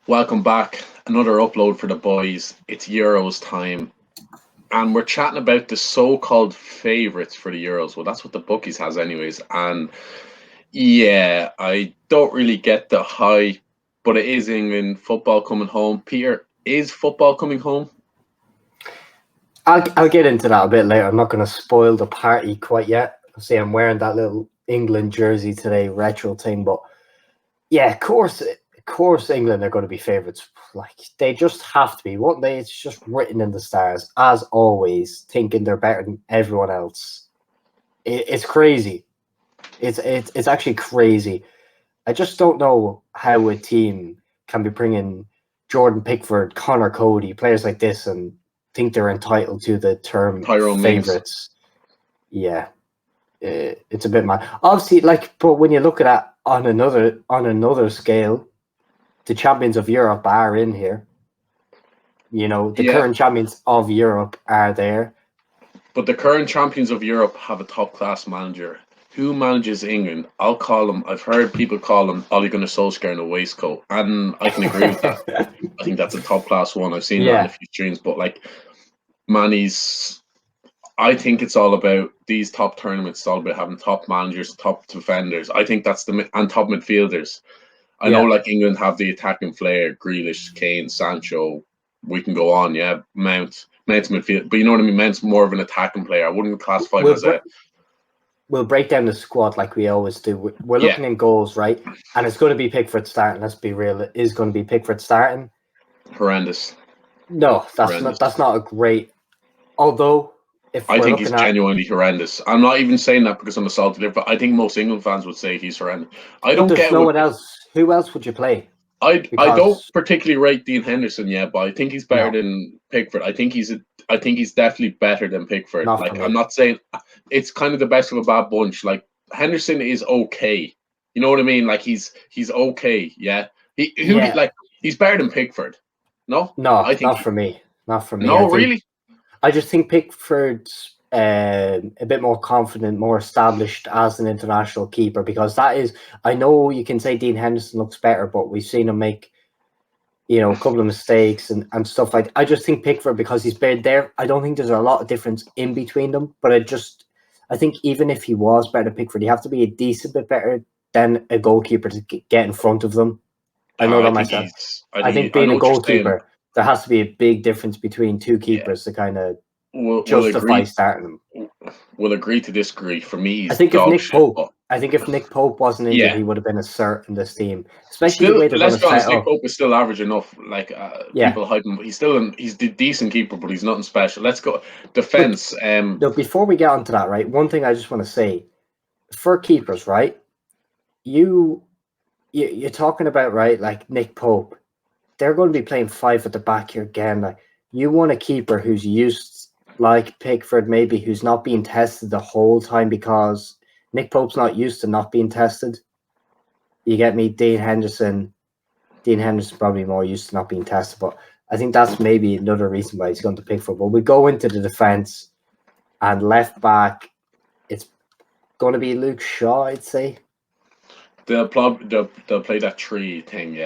Welcome back. Another upload for the boys. It's Euros time. And we're chatting about the so-called favourites for the Euros. Well, that's what the bookies has anyways. And yeah, I don't really get the hype, but it is England football coming home. Peter, is football coming home? I'll get into that a bit later. I'm not going to spoil the party quite yet. See, I'm wearing that little England jersey today, retro thing. But yeah, of course, England are going to be favourites. Like they just have to be, won't they? It's just written in the stars, as always, thinking they're better than everyone else. It's crazy. It's actually crazy. I just don't know how a team can be bringing Jordan Pickford, Connor Cody, players like this, and think they're entitled to the term Tyrone favourites. Yeah, it's a bit mad. Obviously, but when you look at that on another scale, the champions of Europe are in here. You know, the current champions of Europe are there. But the current champions of Europe have a top-class manager. Who manages England? I'll call him. I've heard people call him Ole Gunnar Solskjaer in a waistcoat, and I can agree with that. I think that's a top-class one. I've seen that in a few streams, but I think it's all about these top tournaments. It's all about having top managers, top defenders. I think that's and top midfielders. I know, England have the attacking flair: Grealish, Kane, Sancho. We can go on, Mount's midfield, but you know what I mean. Mount's more of an attacking player. I wouldn't classify him as a. We'll break down the squad like we always do. We're looking in goals, right? And it's going to be Pickford starting. Let's be real. It is going to be Pickford starting. Horrendous. No, that's not a great. Although, I think he's genuinely horrendous. I'm not even saying that because I'm a salty, but I think most England fans would say he's horrendous. I don't get no one else. Who else would you play? I don't particularly rate Dean Henderson yet, but I think he's better than Pickford. I think he's definitely better than Pickford. I'm not saying it's kind of the best of a bad bunch. Like Henderson is okay. You know what I mean? Like he's okay. Yeah. He's better than Pickford. No, I think not for me. Not for me. No, really. I just think Pickford's a bit more confident, more established as an international keeper, because that is. I know you can say Dean Henderson looks better, but we've seen him make, a couple of mistakes and stuff like. I just think Pickford, because he's been there. I don't think there's a lot of difference in between them, but I think even if he was better than Pickford, you have to be a decent bit better than a goalkeeper to get in front of them. I know that myself. I think being a goalkeeper, there has to be a big difference between two keepers to kind of justify starting them. We'll agree to disagree. For me, I think if Nick Pope wasn't injured, he would have been a cert in this team. Especially the way they're going to set up. Nick Pope is still average enough. People hype him. He's a decent keeper, but he's nothing special. Let's go defense. Before we get onto that, right? One thing I just want to say for keepers, right? You're talking about, right, like Nick Pope. They're going to be playing five at the back here again. Like, you want a keeper who's used, like Pickford, maybe, who's not being tested the whole time, because Nick Pope's not used to not being tested. You get me? Dean Henderson probably more used to not being tested, but I think that's maybe another reason why he's going to Pickford. But we go into the defense, and left back, it's going to be Luke Shaw, I'd say. They'll play that 3 thing, we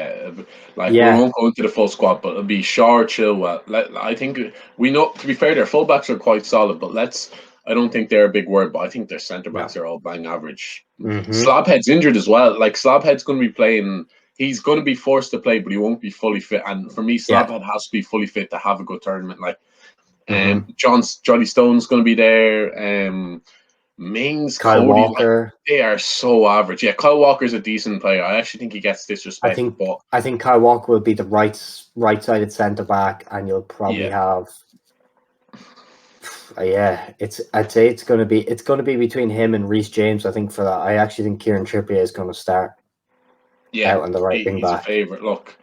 won't go into the full squad, but it'll be Shaw or Chilwell. I think we know. To be fair, their fullbacks are quite solid, but I don't think they're a big word, but I think their centre backs are all bang average. Mm-hmm. Slabhead's injured as well. Like Slabhead's going to be playing. He's going to be forced to play, but he won't be fully fit. And for me, Slabhead has to be fully fit to have a good tournament. Johnny Stone's going to be there. Mings, Kyle Cody, Walker, they are so average. Yeah, Kyle Walker's a decent player. I actually think he gets disrespected. I think Kyle Walker will be the right-sided centre back, and you'll probably have. I'd say it's going to be between him and Reece James. I think for that, I actually think Kieran Trippier is going to start. Out on the right wing back. He's a favourite. Look,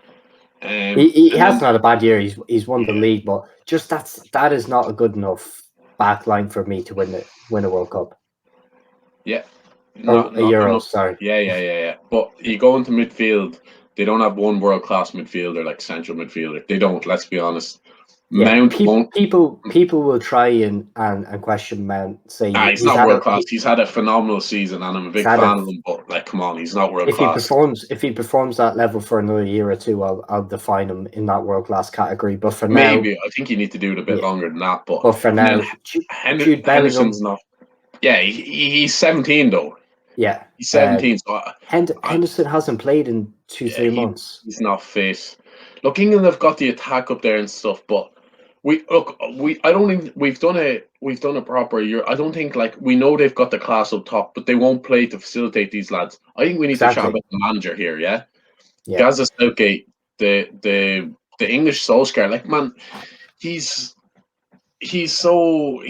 he hasn't had a bad year. He's won the league, but just that is not a good enough back line for me to win a World Cup. Yeah. A Euro, sorry. Yeah. But you go into midfield, they don't have one world-class midfielder like central midfielder. They don't, let's be honest. Mount won't. People will try and question Mount, saying He's not world class. He's had a phenomenal season, and I'm a big fan of him. But like, come on, he's not world class. If he performs that level for another year or two, I'll define him in that world class category. But for now, maybe I think you need to do it a bit longer than that. But for now, Jude Henderson's not. Yeah, he's 17 though. Yeah, he's 17. So Henderson hasn't played in 2-3 months. He's not fit. Look, England have got the attack up there and stuff, but I don't think we've done a proper year. I don't think, like, we know they've got the class up top, but they won't play to facilitate these lads. I think we need to chat about the manager here. Yeah. Gaza Southgate, the English Solskjaer, like, man, he's so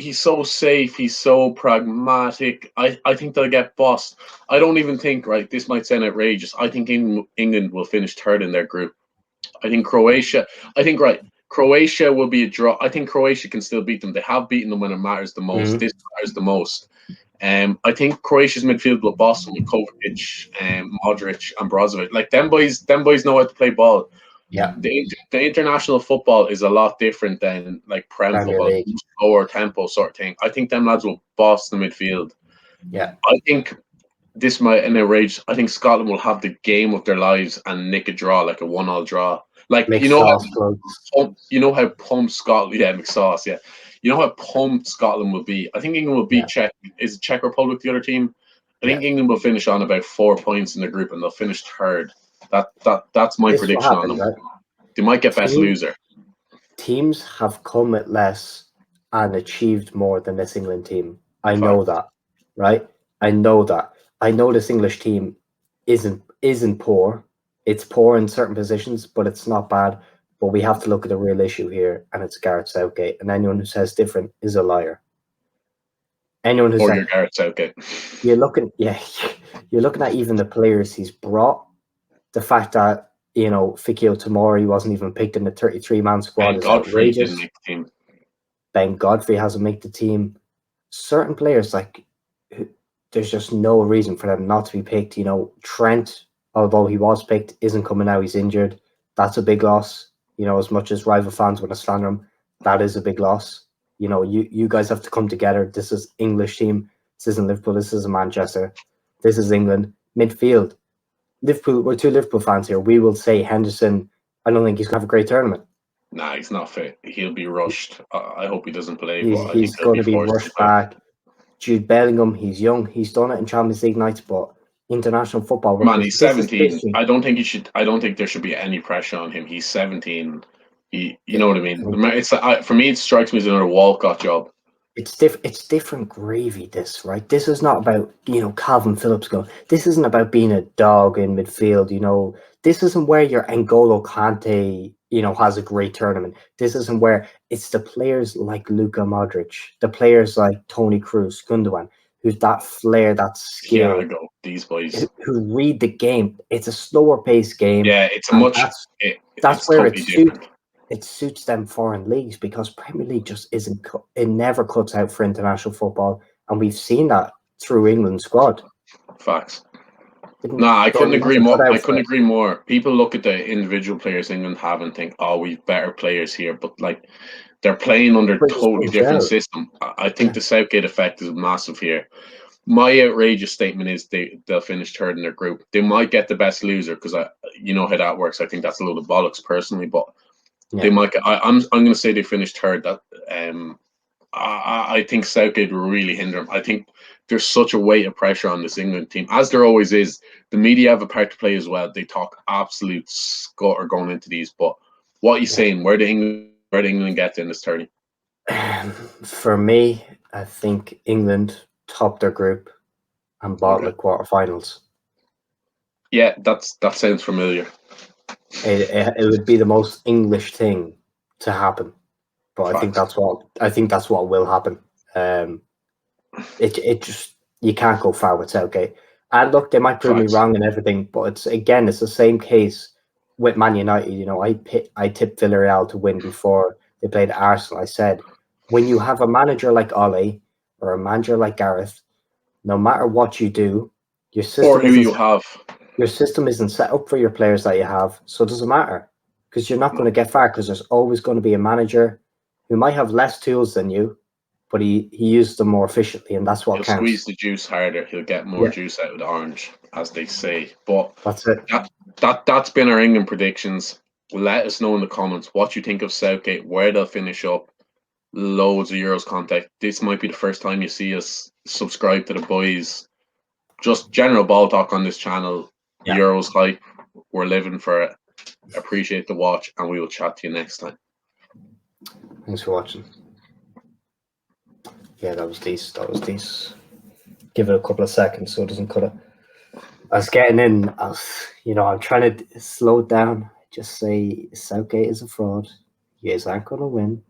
safe. He's so pragmatic. I think they'll get bossed. I don't even think, right, this might sound outrageous, I think England will finish third in their group. I think Croatia will be a draw. I think Croatia can still beat them. They have beaten them when it matters the most. Mm-hmm. This matters the most. I think Croatia's midfield will boss them with Kovacic, Modric, and Brozovic. Like, them boys know how to play ball. Yeah, the international football is a lot different than, like, Prem football, lower tempo sort of thing. I think them lads will boss the midfield. Yeah, I think this might in a rage. I think Scotland will have the game of their lives and nick a draw, like a 1-1 draw. Like, you know how pumped Scotland. Yeah, McSauce. Yeah, you know how pumped Scotland will be. I think England will beat Czech. Is Czech Republic the other team? I think England will finish on about 4 points in the group, and they'll finish third. That's my prediction on them. Right? They might get best loser. Teams have come at less and achieved more than this England team. I know that, right? I know that. I know this English team isn't poor. It's poor in certain positions, but it's not bad. But we have to look at the real issue here, and it's Gareth Southgate. And anyone who says different is a liar. Anyone who says Gareth Southgate. You're looking at even the players he's brought. The fact that, Fikio Tomori wasn't even picked in the 33-man squad is outrageous. Didn't make the team. Ben Godfrey hasn't made the team. Certain players, like, there's just no reason for them not to be picked. Trent, although he was picked, isn't coming now. He's injured. That's a big loss. As much as rival fans want to slander him, that is a big loss. You guys have to come together. This is English team. This isn't Liverpool. This isn't Manchester. This is England. Midfield. Liverpool. We're two Liverpool fans here. We will say Henderson. I don't think he's going to have a great tournament. Nah, he's not fit. He'll be rushed. I hope he doesn't play. He's going to be rushed back. Jude Bellingham, he's young. He's done it in Champions League nights, but international football. Man, he's 17. I don't think there should be any pressure on him. He's 17. You know what I mean? It's for me, it strikes me as another Walcott job. It's different gravy, this, right? This is not about, Calvin Phillips going. This isn't about being a dog in midfield, This isn't where your N'Golo Kante, has a great tournament. This isn't where it's the players like Luka Modric, the players like Toni Kroos, Gundogan, who's that flair, that skill. Yeah, these boys who read the game. It's a slower paced game. Yeah, it's a much. That's where it suits them foreign leagues, because Premier League just isn't. It never cuts out for international football, and we've seen that through England's squad. Facts. I couldn't agree more. People look at the individual players England have and think, "Oh, we've better players here," but, like, they're playing under a totally different system. I think the Southgate effect is massive here. My outrageous statement is they'll finish third in their group. They might get the best loser, because you know how that works. I think that's a load of bollocks personally, but they might get. I'm going to say they finished third. That I think Southgate will really hinder them. I think there's such a weight of pressure on this England team, as there always is. The media have a part to play as well. They talk absolute scutter going into these. But what are you saying? Where did England get in this tourney? For me, I think England topped their group and bought the quarterfinals. Yeah, that sounds familiar. It would be the most English thing to happen, but I think that's what will happen. It just, you can't go far with Southgate. And look, they might prove me wrong and everything, but it's the same case with Man United. I tipped Villarreal to win before they played Arsenal. I said, when you have a manager like Ole or a manager like Gareth, no matter what you do, your system isn't set up for your players that you have, so it doesn't matter, because you're not going to get far, because there's always going to be a manager who might have less tools than you, but he used them more efficiently, and that's what He'll counts. squeeze the juice harder. He'll get more juice out of the orange, as they say. But that's it. That's been our England predictions. Let us know in the comments what you think of Southgate, where they'll finish up. Loads of Euros content. This might be the first time you see us subscribe to the boys. Just general ball talk on this channel. Yeah. Euros hype. We're living for it. Appreciate the watch, and we will chat to you next time. Thanks for watching. Yeah, that was decent. Give it a couple of seconds so it doesn't cut it. I was getting in. I'm trying to slow it down. Just say Southgate is a fraud. You guys aren't going to win.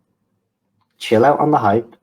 Chill out on the hype.